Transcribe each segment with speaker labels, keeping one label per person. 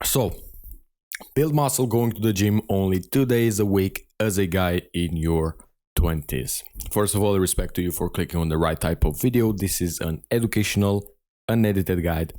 Speaker 1: So, build muscle going to the gym only 2 days a week as a guy in your 20s. First of all, respect to you for clicking on the right type of video. This is an educational, unedited guide.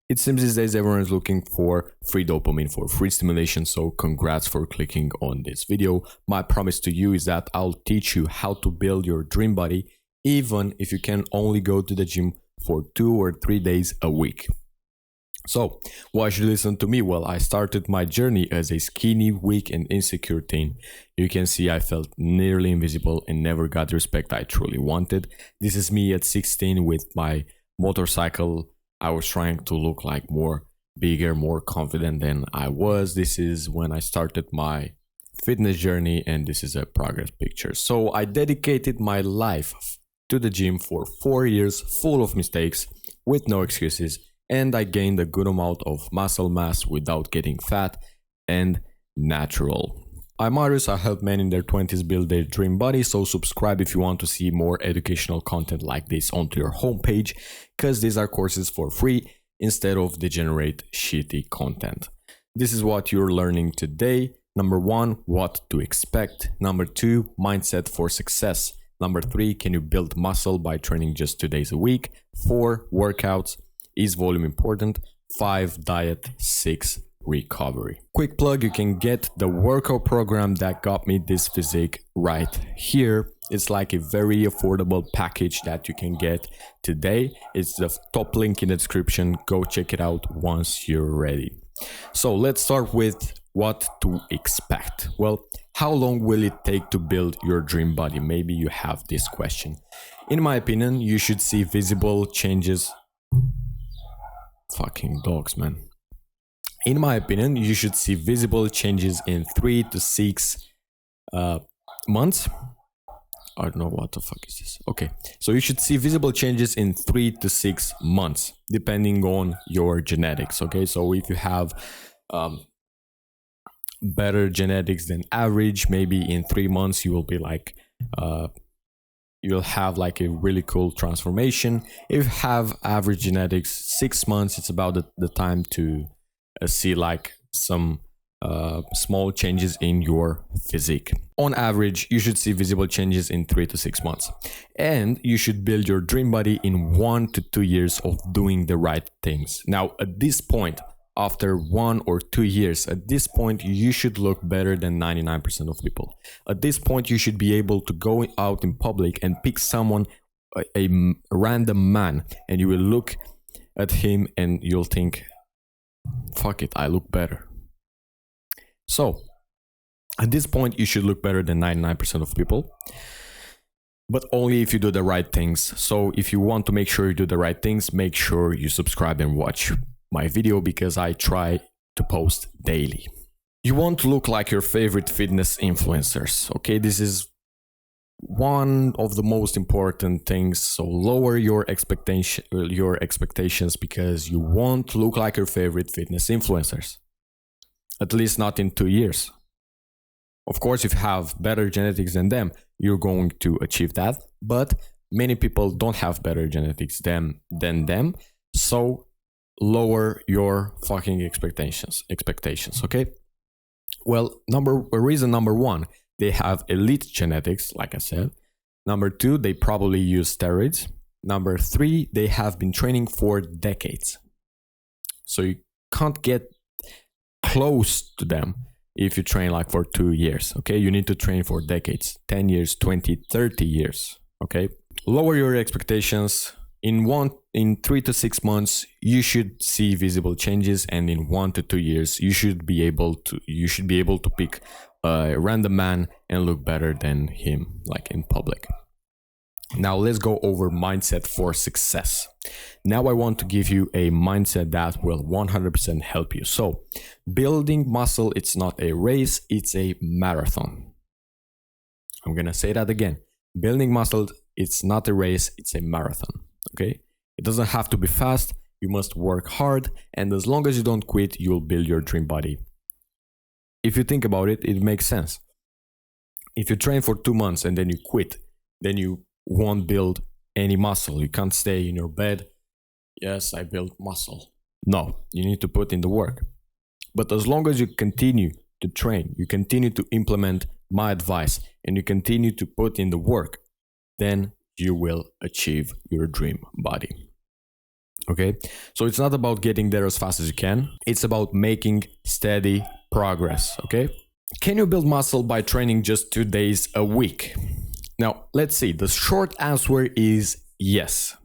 Speaker 1: It seems these days everyone is looking for free dopamine, for free stimulation, so congrats for clicking on this video. My promise to you is that I'll teach you how to build your dream body, even if you can only go to the gym for 2 or 3 days a week. So, why should you listen to me? Well, I started my journey as a skinny, weak, and insecure teen. You can see I felt nearly invisible and never got the respect I truly wanted. This is me at 16 with my motorcycle. I was trying to look like more bigger, more confident than I was. This is when I started my fitness journey, and this is a progress picture. So, I dedicated my life to the gym for 4 years, full of mistakes, with no excuses. And I gained a good amount of muscle mass without getting fat and natural. I'm Marius. I help men in their 20s build their dream body, so subscribe if you want to see more educational content like this onto your homepage, because these are courses for free instead of degenerate shitty content. This is what you're learning today. Number 1, what to expect. Number 2, mindset for success. Number 3, can you build muscle by training just 2 days a week? 4, workouts. Is volume important? 5, diet. 6, recovery. Quick plug, you can get the workout program that got me this physique right here. It's like a very affordable package that you can get today. It's the top link in the description. Go check it out once you're ready. So let's start with what to expect. Well, how long will it take to build your dream body? Maybe you have this question. In my opinion, you should see visible changes. Fucking dogs, man. In my opinion, you should see visible changes in 3 to 6 months. I don't know what the fuck is this. Okay, so you should see visible changes in 3 to 6 months, depending on your genetics. Okay, so if you have better genetics than average, maybe in 3 months you will be like you'll have like a really cool transformation. If you have average genetics, 6 months, it's about the time to see like some small changes in your physique. On average, you should see visible changes in 3 to 6 months. And you should build your dream body in 1 to 2 years of doing the right things. Now, at this point, after 1 or 2 years, at this point, you should look better than 99% of people. At this point, you should be able to go out in public and pick someone, a random man, and you will look at him and you'll think, fuck it, I look better. So, at this point, you should look better than 99% of people, but only if you do the right things. So, if you want to make sure you do the right things, make sure you subscribe and watch my video, because I try to post daily. You want to look like your favorite fitness influencers. Okay, this is one of the most important things. So lower your expectations, because you won't look like your favorite fitness influencers. At least not in 2 years. Of course, if you have better genetics than them, you're going to achieve that. But many people don't have better genetics than them. So lower your fucking expectations, okay? Well, reason number 1, they have elite genetics, like I said. Number 2, they probably use steroids. Number 3, they have been training for decades. So you can't get close to them if you train like for 2 years, okay? You need to train for decades, 10 years, 20, 30 years, okay? Lower your expectations. In 3 to 6 months, you should see visible changes, and in 1 to 2 years, you should be able to pick a random man and look better than him, like in public. Now let's go over mindset for success. Now I want to give you a mindset that will 100% help you. So, building muscle, it's not a race, it's a marathon. I'm gonna say that again. Building muscle, it's not a race, it's a marathon. Okay, it doesn't have to be fast. You must work hard, and as long as you don't quit, you'll build your dream body. If you think about it, it makes sense. If you train for 2 months and then you quit, then you won't build any muscle. You can't stay in your bed. Yes, I built muscle. No, you need to put in the work. But as long as you continue to train, you continue to implement my advice, and you continue to put in the work, then you will achieve your dream body. Okay? So it's not about getting there as fast as you can. It's about making steady progress. Okay? Can you build muscle by training just 2 days a week? Now, let's see. The short answer is yes.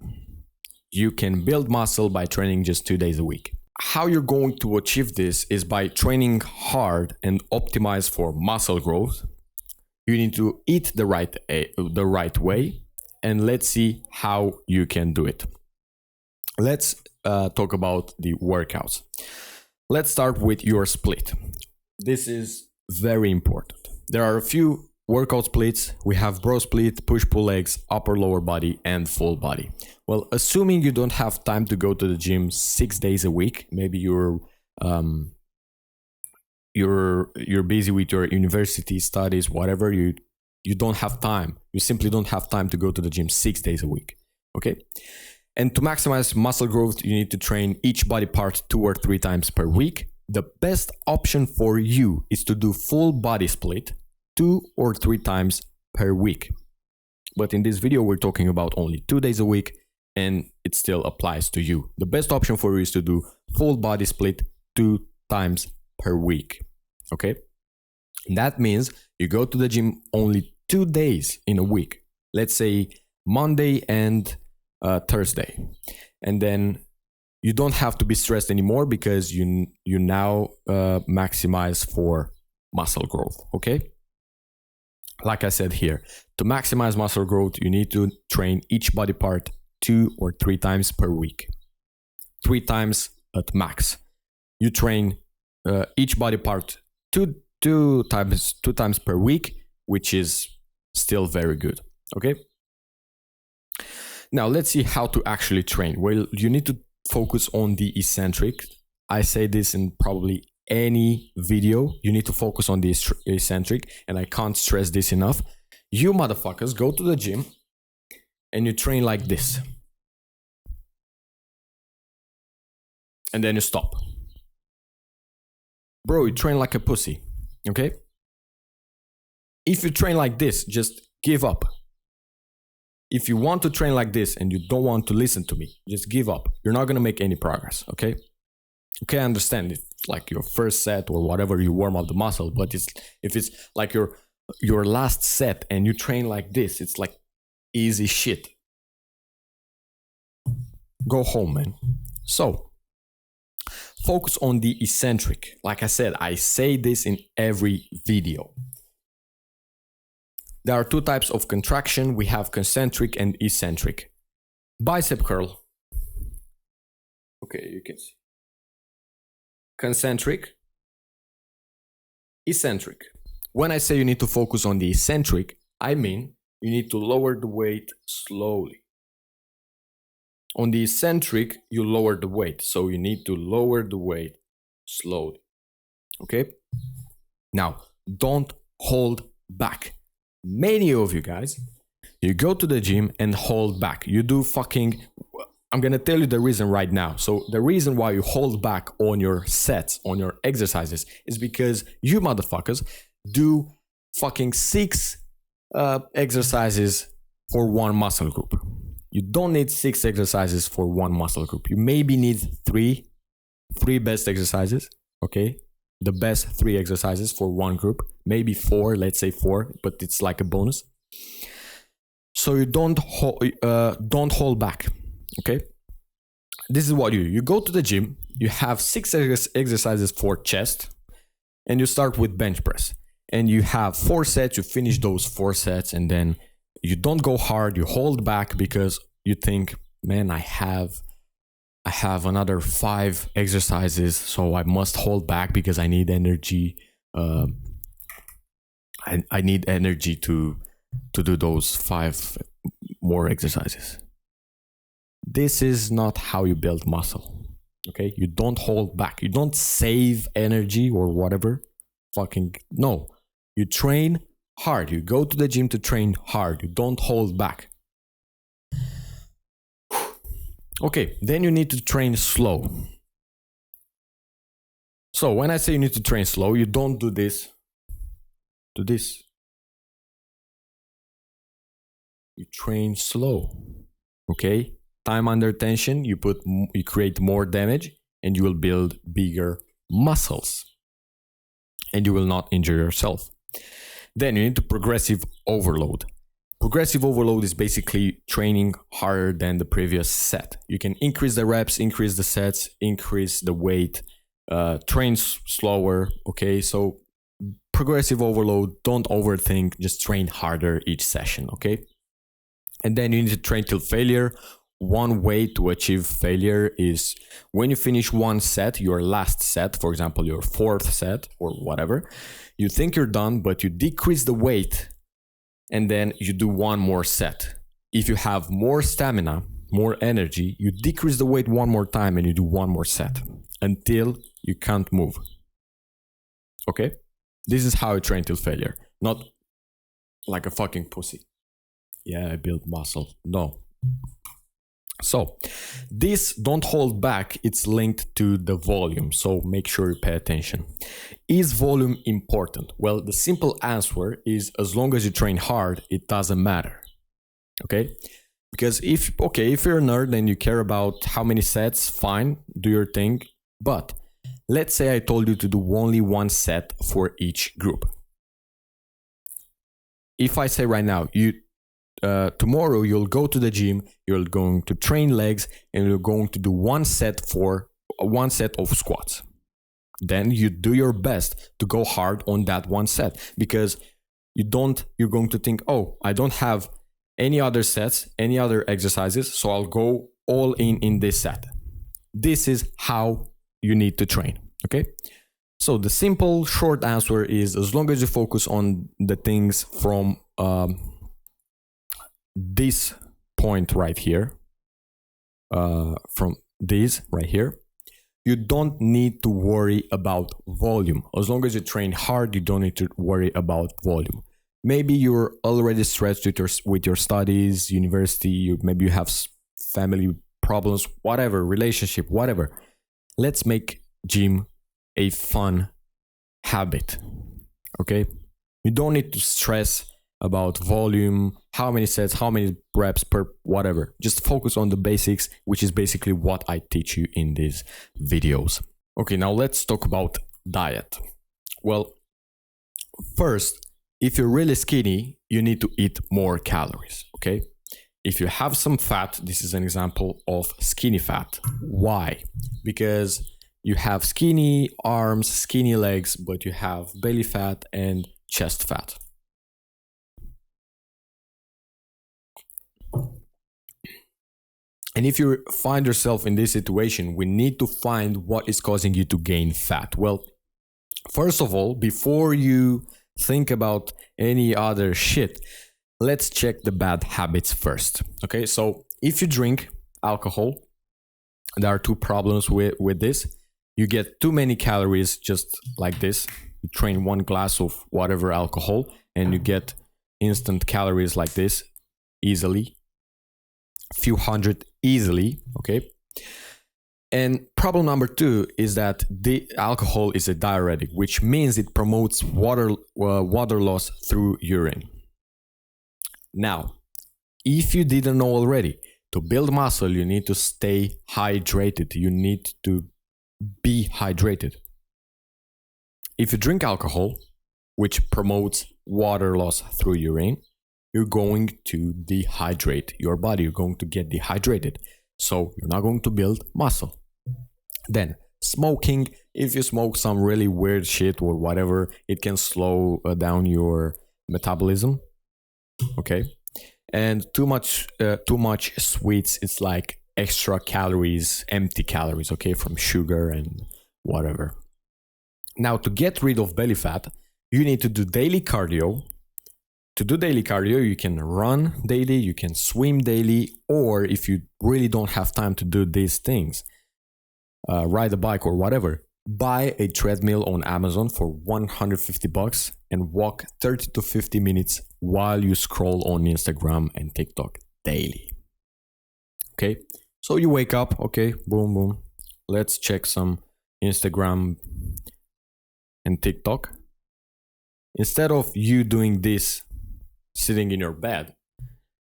Speaker 1: You can build muscle by training just 2 days a week. How you're going to achieve this is by training hard and optimize for muscle growth. You need to eat the right way, and let's see how you can do it. Let's talk about the workouts. Let's start with your split. This is very important. There are a few workout splits. We have bro split, push-pull legs, upper lower body, and full body. Well, assuming you don't have time to go to the gym 6 days a week, maybe you're busy with your university studies, whatever, you don't have time. You simply don't have time to go to the gym 6 days a week. Okay? And to maximize muscle growth, you need to train each body part 2 or 3 times per week. The best option for you is to do full body split 2 or 3 times per week. But in this video, we're talking about only 2 days a week, and it still applies to you. The best option for you is to do full body split 2 times per week. Okay? That means you go to the gym only 2 days in a week. Let's say Monday and Thursday. And then you don't have to be stressed anymore because you now maximize for muscle growth. Okay? Like I said here, to maximize muscle growth, you need to train each body part 2 or 3 times per week. 3 times at max. You train each body part two times per week, which is still very good. Okay? Now let's see how to actually train. Well, you need to focus on the eccentric. I say this in probably any video. You need to focus on the eccentric, and I can't stress this enough. You motherfuckers go to the gym and you train like this. And then you stop. Bro, you train like a pussy. Okay? If you train like this, just give up. If you want to train like this and you don't want to listen to me, just give up. You're not going to make any progress, okay? Okay, I understand it's like your first set or whatever, you warm up the muscle, but if it's like your last set and you train like this, it's like easy shit. Go home, man. So, focus on the eccentric. Like I said, I say this in every video. There are 2 types of contraction. We have concentric and eccentric. Bicep curl. Okay, you can see. Concentric, eccentric. When I say you need to focus on the eccentric, I mean you need to lower the weight slowly. On the eccentric, you lower the weight, so you need to lower the weight slowly. Okay? Now, don't hold back. Many of you guys, you go to the gym and hold back. You do fucking... I'm going to tell you the reason right now. So the reason why you hold back on your sets, on your exercises, is because you motherfuckers do fucking 6 exercises for one muscle group. You don't need 6 exercises for one muscle group. You maybe need 3 best exercises, okay? The best 3 exercises for one group. Maybe 4, let's say 4, but it's like a bonus. So you don't hold back. Okay, this is what you go to the gym, you have 6 exercises for chest, and you start with bench press, and you have 4 sets. You finish those 4 sets, and then you don't go hard, you hold back because you think, man, I have another 5 exercises, so I must hold back because I need energy. I need energy to do those 5 more exercises. This is not how you build muscle, okay? You don't hold back. You don't save energy or whatever. Fucking no. You train hard. You go to the gym to train hard. You don't hold back. Okay, then you need to train slow. So when I say you need to train slow, you don't do this. Do this. You train slow. Okay? Time under tension, you create more damage and you will build bigger muscles. And you will not injure yourself. Then you need to progressive overload. Progressive overload is basically training harder than the previous set. You can increase the reps, increase the sets, increase the weight, train slower. Okay, so progressive overload, don't overthink, just train harder each session. Okay, and then you need to train till failure. One way to achieve failure is when you finish one set, your last set, for example, your fourth set or whatever, you think you're done, but you decrease the weight and then you do one more set. If you have more stamina, more energy, you decrease the weight one more time and you do one more set until you can't move. Okay? This is how you train till failure. Not like a fucking pussy. Yeah, I build muscle. No. So, this don't hold back, it's linked to the volume, so make sure you pay attention. Is volume important? Well, the simple answer is as long as you train hard, it doesn't matter. Okay? Because if you're a nerd and you care about how many sets, fine, do your thing. But let's say I told you to do only one set for each group. If I say right now, tomorrow you'll go to the gym, you're going to train legs, and you're going to do one set of squats. Then you do your best to go hard on that one set, because you're going to think, oh, I don't have any other sets, any other exercises, so I'll go all in this set. This is how you need to train. Okay? So the simple short answer is, as long as you focus on the things from this point right here, from this right here, you don't need to worry about volume. As long as you train hard, you don't need to worry about volume. Maybe you're already stressed with your studies, university, maybe you have family problems, whatever, relationship, whatever. Let's make gym a fun habit. Okay? You don't need to stress about volume, how many sets, how many reps per whatever. Just focus on the basics, which is basically what I teach you in these videos. Okay, now let's talk about diet. Well, first, if you're really skinny, you need to eat more calories, okay? If you have some fat, this is an example of skinny fat. Why? Because you have skinny arms, skinny legs, but you have belly fat and chest fat. And if you find yourself in this situation, we need to find what is causing you to gain fat. Well, first of all, before you think about any other shit, let's check the bad habits first. Okay, so if you drink alcohol, there are two problems with this. You get too many calories just like this. You train one glass of whatever alcohol and you get instant calories like this easily. Few hundred easily, okay? And problem number two is that the alcohol is a diuretic, which means it promotes water loss through urine. Now, if you didn't know already, to build muscle, you need to stay hydrated. You need to be hydrated. If you drink alcohol, which promotes water loss through urine, you're going to dehydrate your body. You're going to get dehydrated. So you're not going to build muscle. Then smoking, if you smoke some really weird shit or whatever, it can slow down your metabolism. Okay. And too much sweets, it's like extra calories, empty calories, okay, from sugar and whatever. Now, to get rid of belly fat, you need to do daily cardio. To do daily cardio, you can run daily, you can swim daily, or if you really don't have time to do these things, ride a bike or whatever, buy a treadmill on Amazon for $150 and walk 30 to 50 minutes while you scroll on Instagram and TikTok daily. Okay, so you wake up, okay, boom, boom. Let's check some Instagram and TikTok, instead of you doing this sitting in your bed,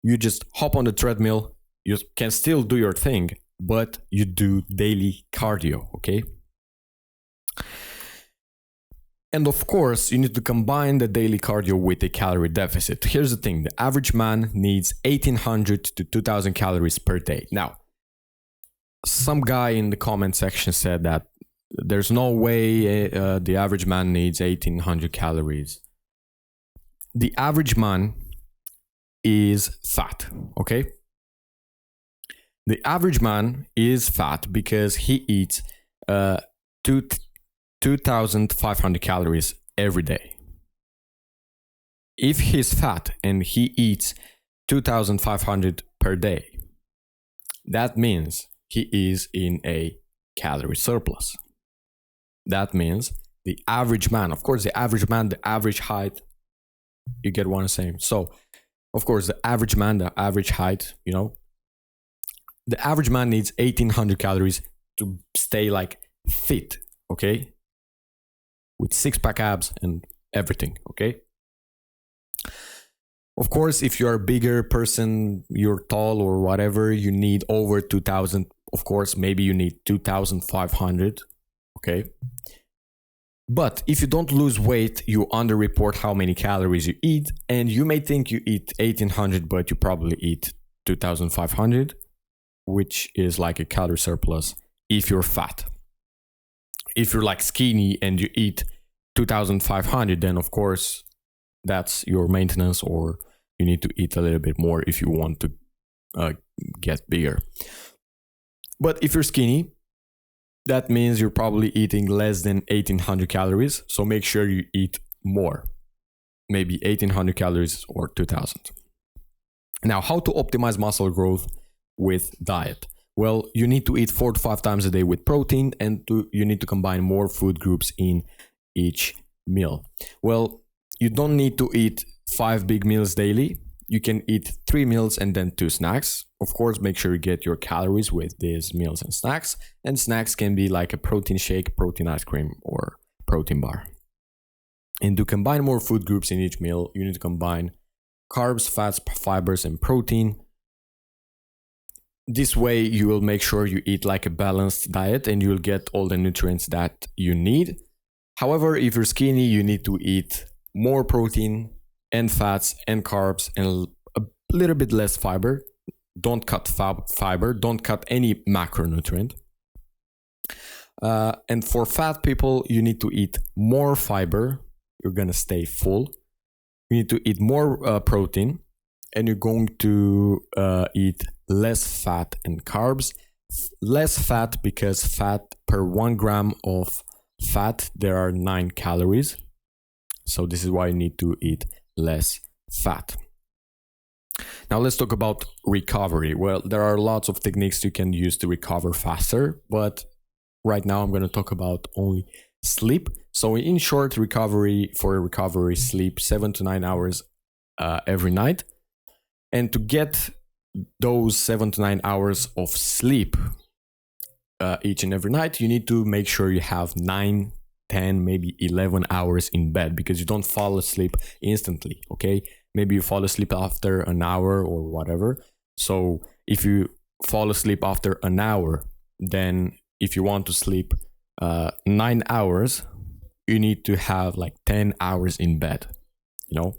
Speaker 1: you just hop on the treadmill. You can still do your thing, but you do daily cardio, okay? And of course, you need to combine the daily cardio with a calorie deficit. Here's the thing, the average man needs 1800 to 2000 calories per day. Now, some guy in the comment section said that there's no way the average man needs 1800 calories. The average man is fat, okay? The average man is fat because he eats 2,500 calories every day. If he's fat and he eats 2,500 per day, that means he is in a calorie surplus. That means the average man, of course, the average man, the average height, you get what I'm saying. So, of course, the average man, the average height, you know, the average man needs 1800 calories to stay like fit, okay? With six-pack abs and everything, okay? Of course, if you're a bigger person, you're tall or whatever, you need over 2000. Of course, maybe you need 2500, okay? But if you don't lose weight, you underreport how many calories you eat, and you may think you eat 1800, but you probably eat 2500, which is like a calorie surplus if you're fat. If you're like skinny and you eat 2500, then of course that's your maintenance, or you need to eat a little bit more if you want to get bigger. But if you're skinny, that means you're probably eating less than 1800 calories. So make sure you eat more, maybe 1800 calories or 2000. Now, how to optimize muscle growth with diet? Well, you need to eat 4 to 5 times a day with protein, and you need to combine more food groups in each meal. Well, you don't need to eat 5 big meals daily. You can eat 3 meals and then 2 snacks. Of course, make sure you get your calories with these meals and snacks. And snacks can be like a protein shake, protein ice cream, or protein bar. And to combine more food groups in each meal, you need to combine carbs, fats, fibers, and protein. This way, you will make sure you eat like a balanced diet and you'll get all the nutrients that you need. However, if you're skinny, you need to eat more protein and fats and carbs and a little bit less fiber. Don't cut fiber, don't cut any macronutrient. And for fat people, you need to eat more fiber. You're gonna stay full. You need to eat more protein, and you're going to eat less fat and carbs. Less fat because fat per 1 gram of fat, there are 9 calories. So this is why you need to eat less fat. Now let's talk about recovery. Well, there are lots of techniques you can use to recover faster, but right now I'm going to talk about only sleep. So in short, recovery, sleep 7 to 9 hours every night. And to get those 7 to 9 hours of sleep each and every night, you need to make sure you have 9, 10, maybe 11 hours in bed, because you don't fall asleep instantly, okay? Maybe you fall asleep after an hour or whatever. So if you fall asleep after an hour, then if you want to sleep 9 hours, you need to have like 10 hours in bed, you know?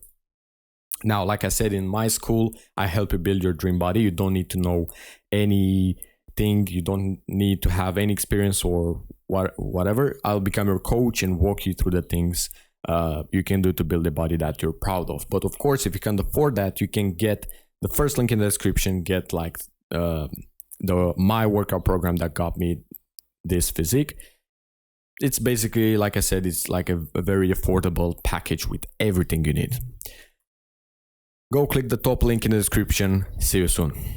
Speaker 1: Now, like I said, in my school, I help you build your dream body. You don't need to know anything. You don't need to have any experience or whatever. I'll become your coach and walk you through the things you can do to build a body that you're proud of. But of course, if you can't afford that, you can get the first link in the description, get like my workout program that got me this physique. It's basically, like I said, it's like a very affordable package with everything you need. Go click the top link in the description. See you soon.